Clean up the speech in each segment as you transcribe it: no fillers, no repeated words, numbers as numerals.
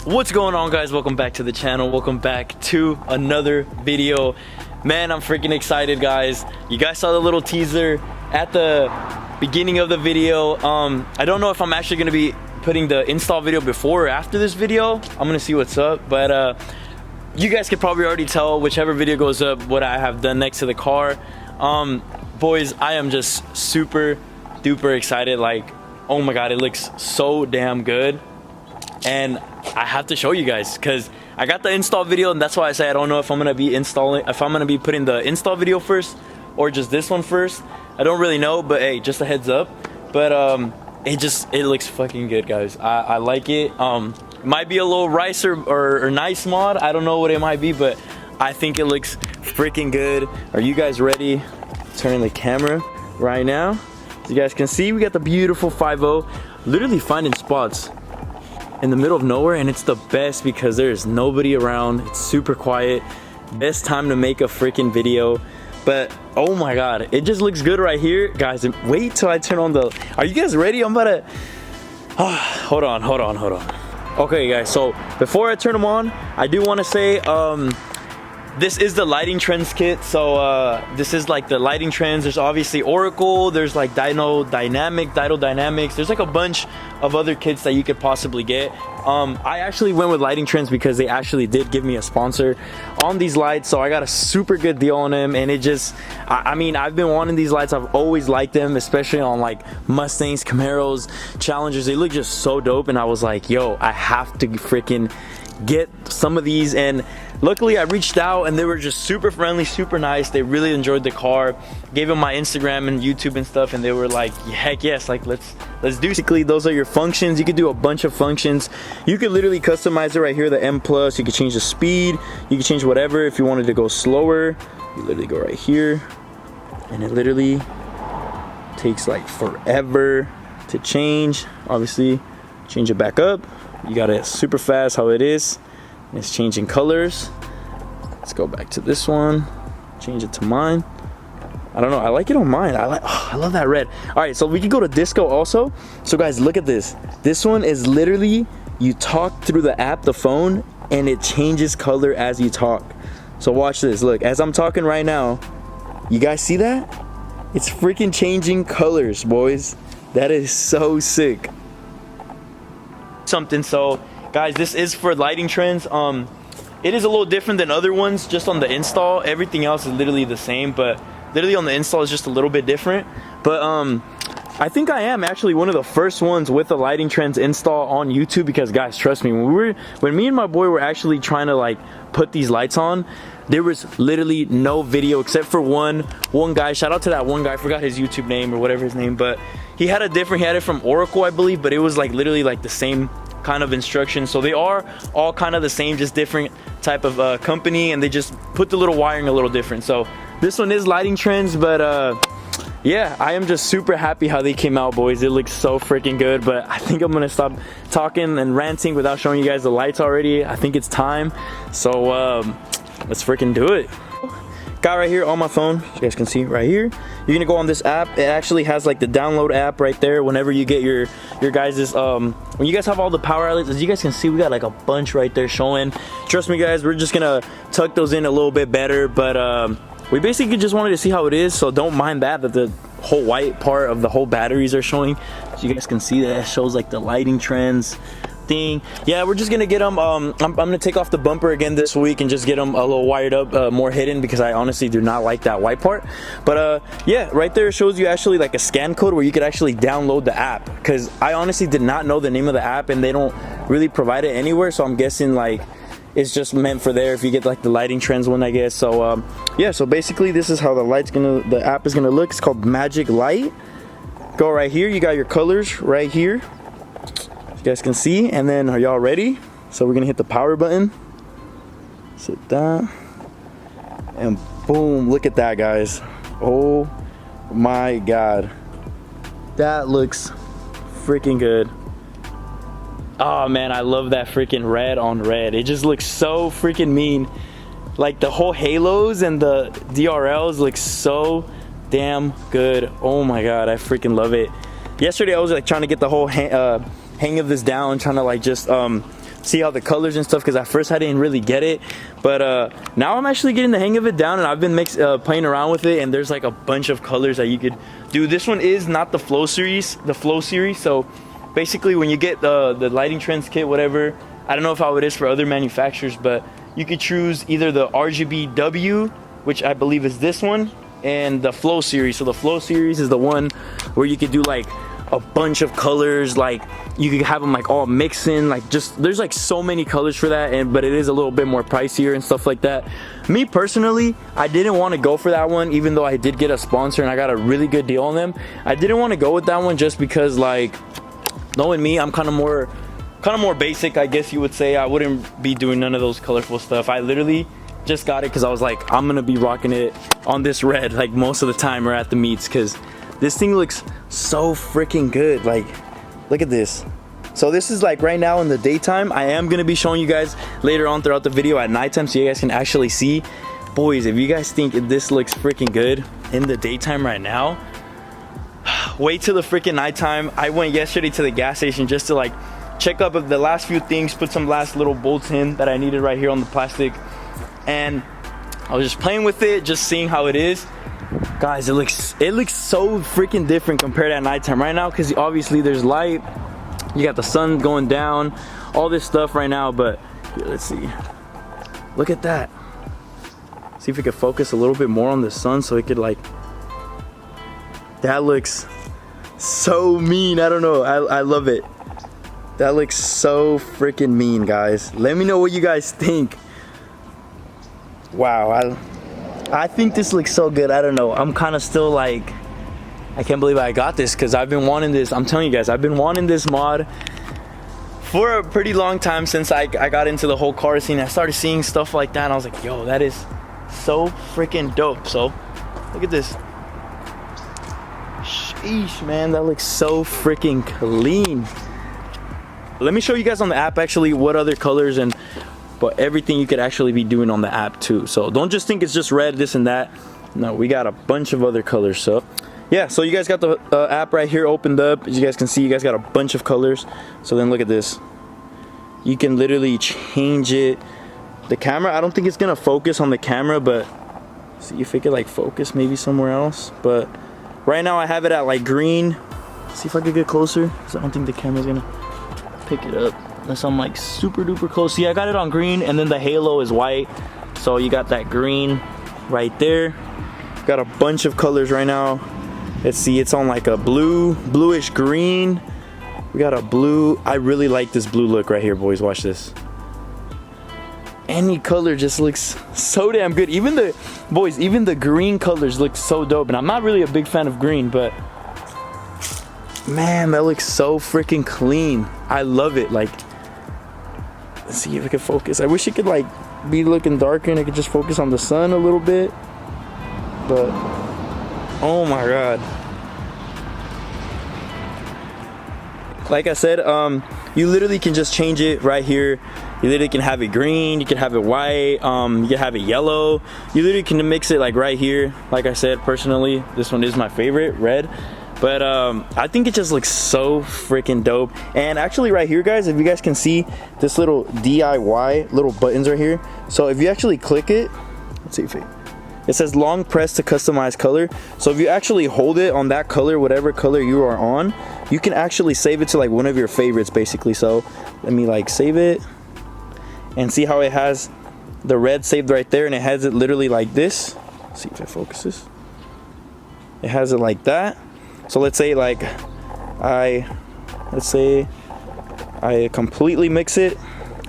What's going on, guys? Welcome back to the channel. Welcome back to another video. Man, I'm freaking excited, guys. You guys saw the little teaser at the beginning of the video. I don't know if I'm actually gonna be putting the install video before or after this video. I'm gonna see what's up, but you guys could probably already tell, whichever video goes up, what I have done next to the car. Boys, I am just super duper excited. Like, oh my god, it looks so damn good. And I have to show you guys because I got the install video, and that's why I say I don't know if I'm gonna be putting the install video first or just this one first. I don't really know, but hey, just a heads up. But it looks fucking good, guys. I like it. Might be a little rice or nice mod. I don't know what it might be, but I think it looks freaking good. Are you guys ready? Turning the camera right now. As you guys can see, we got the beautiful 5.0. Literally finding spots in the middle of nowhere, and it's the best because there's nobody around. It's super quiet. Best time to make a freaking video. But oh my god, it just looks good right here, guys. And wait till I turn on the, are you guys ready? I'm about to hold on. Okay, guys, so before I turn them on, I do want to say this is the Lightingtrendz kit. So this is like the Lightingtrendz. There's obviously Oracle, there's like Dyno Dynamics, there's like a bunch of other kits that you could possibly get. I actually went with Lightingtrendz because they actually did give me a sponsor on these lights, so I got a super good deal on them. And it just, I mean, I've been wanting these lights. I've always liked them, especially on like Mustangs, Camaros, Challengers. They look just so dope, and I was like, yo, I have to freaking get some of these. And luckily I reached out, and they were just super friendly, super nice. They really enjoyed the car. Gave them my Instagram and YouTube and stuff, and they were like, heck yes, like let's do. Basically, those are your functions. You could do a bunch of functions. You could literally customize it right here, the M+. You could change the speed, you could change whatever. If you wanted to go slower, you literally go right here, and it literally takes like forever to change. Obviously, change it back up. You got it super fast how it is. It's changing colors. Let's go back to this one, change it to mine. I don't know, I like it on mine. I love that red. All right, so we can go to disco also. So guys, look at this. This one is literally, you talk through the app, the phone, and it changes color as you talk. So watch this. Look, as I'm talking right now, you guys see that? It's freaking changing colors, boys. That is so sick. So guys, this is for Lightingtrendz. It is a little different than other ones just on the install. Everything else is literally the same, but literally on the install is just a little bit different. But I think I am actually one of the first ones with the Lightingtrendz install on YouTube, because guys, trust me, when me and my boy were actually trying to like put these lights on, there was literally no video except for one guy. Shout out to that one guy. I forgot his YouTube name or whatever his name, but he had it from Oracle, I believe, but it was like literally like the same kind of instructions. So they are all kind of the same, just different type of company, and they just put the little wiring a little different. So this one is Lightingtrendz, but yeah, I am just super happy how they came out, boys. It looks so freaking good. But I think I'm gonna stop talking and ranting without showing you guys the lights already. I think it's time, so let's freaking do it. Got right here on my phone, you guys can see right here. You're gonna go on this app. It actually has like the download app right there. Whenever you get your guys's when you guys have all the power outlets, as you guys can see, we got like a bunch right there showing. Trust me, guys, we're just gonna tuck those in a little bit better. But we basically just wanted to see how it is, so don't mind that the whole white part of the whole batteries are showing. So you guys can see that it shows like the Lightingtrendz thing. Yeah, we're just gonna get them. I'm gonna take off the bumper again this week and just get them a little wired up, more hidden, because I honestly do not like that white part. But yeah, right there shows you actually like a scan code where you could actually download the app, because I honestly did not know the name of the app, and they don't really provide it anywhere. So I'm guessing like it's just meant for there if you get like the Lightingtrendz one, I guess. So yeah, so basically this is how the app is gonna look. It's called Magic Light. Go right here, you got your colors right here, you guys can see. And then, are y'all ready? So we're gonna hit the power button, sit down, and boom, look at that, guys. Oh my god, that looks freaking good. Oh man, I love that freaking red on red. It just looks so freaking mean. Like the whole halos and the DRLs look so damn good. Oh my god, I freaking love it. Yesterday I was like trying to get the whole hang of this down, trying to like just see how the colors and stuff, because at first I didn't really get it, but now I'm actually getting the hang of it down, and I've been playing around with it, and there's like a bunch of colors that you could do. This one is not the flow series, so basically when you get the Lightingtrendz kit, whatever, I don't know how it is for other manufacturers, but you could choose either the RGBW, which I believe is this one, and the flow series. So the flow series is the one where you could do like a bunch of colors, like you could have them like all mixing, like just there's like so many colors for that, and but it is a little bit more pricier and stuff like that. Me personally, I didn't want to go for that one, even though I did get a sponsor and I got a really good deal on them. I didn't want to go with that one just because, like, knowing me, I'm kind of more basic, I guess you would say. I wouldn't be doing none of those colorful stuff. I literally just got it because I was like, I'm gonna be rocking it on this red like most of the time or at the meets, because this thing looks so freaking good. Like, look at this. So this is like right now in the daytime. I am gonna be showing you guys later on throughout the video at nighttime, so you guys can actually see. Boys, if you guys think this looks freaking good in the daytime right now, wait till the freaking nighttime. I went yesterday to the gas station just to like check up the last few things, put some last little bolts in that I needed right here on the plastic, and I was just playing with it, just seeing how it is. Guys, it looks so freaking different compared to at nighttime right now, because obviously there's light, you got the sun going down, all this stuff right now. But here, let's see, look at that. See if we could focus a little bit more on the sun so it could like, that looks so mean. I don't know, I love it. That looks so freaking mean, guys. Let me know what you guys think. Wow, I think this looks so good. I don't know, I'm kind of still like, I can't believe I got this, because I've been wanting this. I'm telling you guys, I've been wanting this mod for a pretty long time, since I got into the whole car scene. I started seeing stuff like that and I was like, yo, that is so freaking dope. So look at this. Sheesh, man, that looks so freaking clean. Let me show you guys on the app actually what other colors and but everything you could actually be doing on the app too. So don't just think it's just red, this and that. No, we got a bunch of other colors. So yeah, so you guys got the app right here opened up. As you guys can see, you guys got a bunch of colors. So then look at this. You can literally change it. The camera, I don't think it's gonna focus on the camera, but see if it could like focus maybe somewhere else. But right now I have it at like green. See if I could get closer, because I don't think the camera's gonna pick it up unless I'm like super duper close. See, I got it on green, and then the halo is white, so you got that green right there. Got a bunch of colors right now. Let's see, it's on like a bluish green. We got a blue. I really like this blue look right here, boys. Watch this. Any color just looks so damn good. Even the boys, even the green colors look so dope, and I'm not really a big fan of green, but man, that looks so freaking clean. I love it. Like, let's see if I can focus. I wish it could like be looking darker and it could just focus on the sun a little bit, but oh my god. Like I said, you literally can just change it right here. You literally can have it green, you can have it white, you can have it yellow. You literally can mix it like right here. Like I said, personally, this one is my favorite, red. But I think it just looks so freaking dope. And actually right here, guys, if you guys can see this little DIY little buttons right here. So if you actually click it, let's see if it says long press to customize color. So if you actually hold it on that color, whatever color you are on, you can actually save it to like one of your favorites basically. So let me like save it and see how it has the red saved right there, and it has it literally like this. Let's see if it focuses. It has it like that. So let's say like I completely mix it.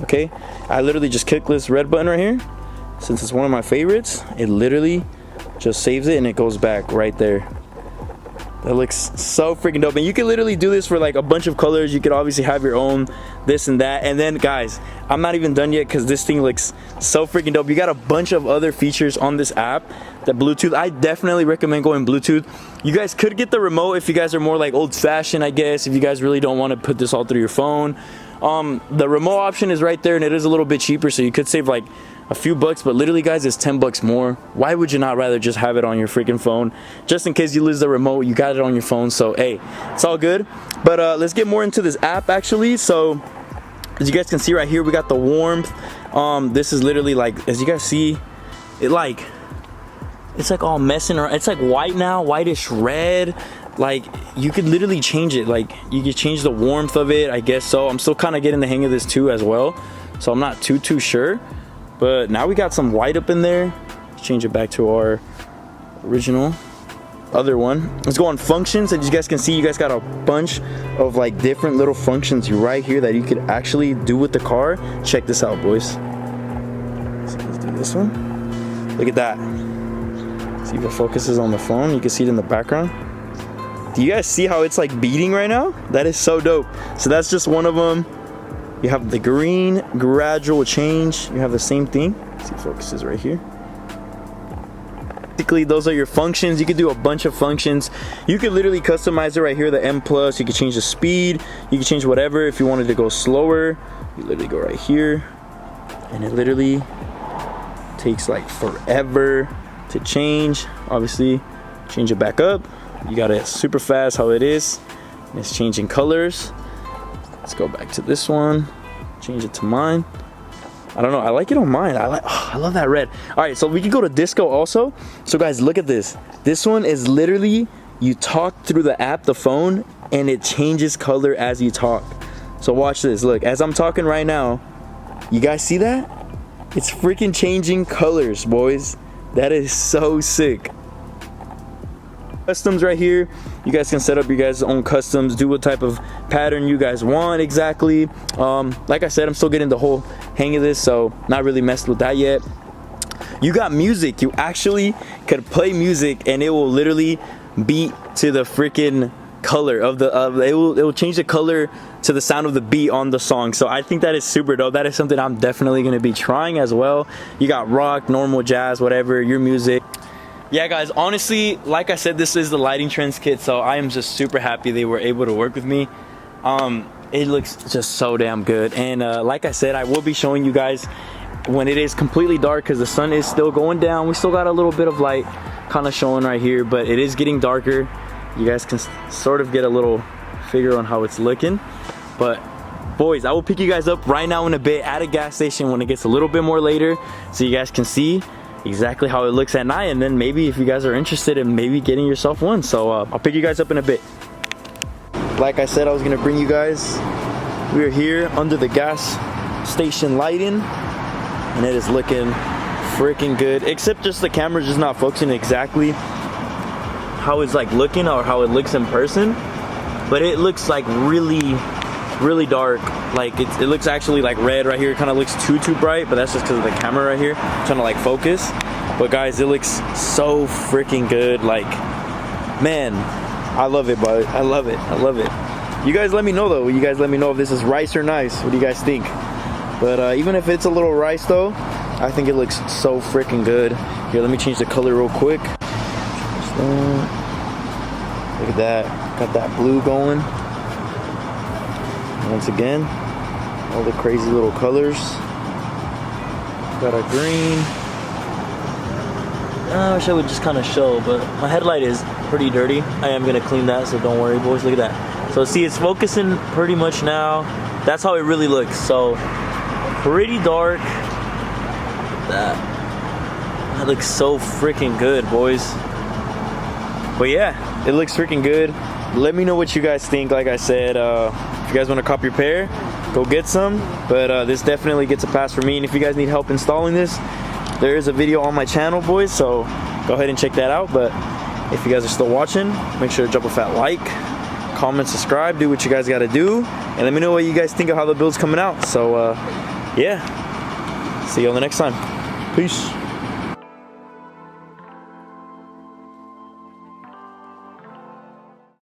Okay, I literally just click this red button right here. Since it's one of my favorites, it literally just saves it and it goes back right there. That looks so freaking dope. And you can literally do this for like a bunch of colors. You could obviously have your own this and that. And then guys, I'm not even done yet, because this thing looks so freaking dope. You got a bunch of other features on this app. The Bluetooth, I definitely recommend going Bluetooth. You guys could get the remote if you guys are more like old fashioned, I guess, if you guys really don't want to put this all through your phone. The remote option is right there, and it is a little bit cheaper, so you could save like a few bucks, but literally guys, it's 10 bucks more. Why would you not rather just have it on your freaking phone? Just in case you lose the remote, you got it on your phone. So hey, it's all good. But let's get more into this app actually. So As you guys can see right here, we got the warmth. This is literally like, as you guys see, it's like all messing around. It's like white now, whitish red. Like you could literally change it. Like you could change the warmth of it, I guess so. I'm still kind of getting the hang of this too as well, so I'm not too sure. But now we got some white up in there. Let's change it back to our original other one. Let's go on functions. As you guys can see, you guys got a bunch of like different little functions right here that you could actually do with the car. Check this out, boys. So let's do this one. Look at that. See if it focuses on the phone. You can see it in the background. Do you guys see how it's like beating right now? That is so dope. So that's just one of them. You have the green gradual change. You have the same thing. Let's see if it focuses right here. Basically, those are your functions. You could do a bunch of functions. You could literally customize it right here, the M+. You could change the speed. You could change whatever. If you wanted to go slower, you literally go right here. And it literally takes like forever to change. Obviously, change it back up. You got it super fast how it is. And it's changing colors. Let's go back to this one. Change it to mine. I don't know, I like it on mine. I love that red. All right, so we can go to disco also. So guys, look at this. This one is literally, you talk through the app, the phone, and it changes color as you talk. So watch this. Look, as I'm talking right now, you guys see that? It's freaking changing colors, boys. That is so sick. Customs right here. You guys can set up your guys' own customs, do what type of pattern you guys want exactly. Like I said, I'm still getting the whole hang of this, so not really messed with that yet. You got music. You actually could play music and it will literally beat to the freaking color of the it will change the color to the sound of the beat on the song. So I think that is super dope. That is something I'm definitely going to be trying as well. You got rock, normal, jazz, whatever, your music. Yeah guys, honestly, like I said, this is the Lightingtrendz kit, so I am just super happy they were able to work with me. It looks just so damn good, and like I said, I will be showing you guys when it is completely dark because the sun is still going down. We still got a little bit of light kind of showing right here, but it is getting darker. You guys can sort of get a little figure on how it's looking. But boys, I will pick you guys up right now in a bit at a gas station when it gets a little bit more later, so you guys can see exactly how it looks at night, and then maybe if you guys are interested in maybe getting yourself one. So I'll pick you guys up in a bit. Like I said, I was gonna bring you guys, we are here under the gas station lighting, and it is looking freaking good, except just the camera's just not focusing exactly how it's like looking or how it looks in person, but it looks like really dark. Like it looks actually like red right here. It kind of looks too bright, but that's just because of the camera right here trying to like focus. But guys, it looks so freaking good. Like, man, I love it, bud. I love it. You guys let me know though. You guys let me know if this is rice or nice. What do you guys think? But even if it's a little rice though, I think it looks so freaking good. Here, let me change the color real quick. Look at that. Got that blue going. Once again, all the crazy little colors. Got a green. I wish I would just kind of show, but my headlight is pretty dirty. I am gonna clean that, so don't worry, boys. Look at that. So see, it's focusing pretty much now. That's how it really looks. So pretty dark. That looks so freaking good, boys. But yeah, it looks freaking good. Let me know what you guys think. Like I said, if you guys want to copy your pair, go get some. But this definitely gets a pass for me. And if you guys need help installing this, there is a video on my channel, boys, so go ahead and check that out. But if you guys are still watching, make sure to drop a fat like, comment, subscribe, do what you guys got to do, and let me know what you guys think of how the build's coming out. So yeah, see you on the next time. Peace.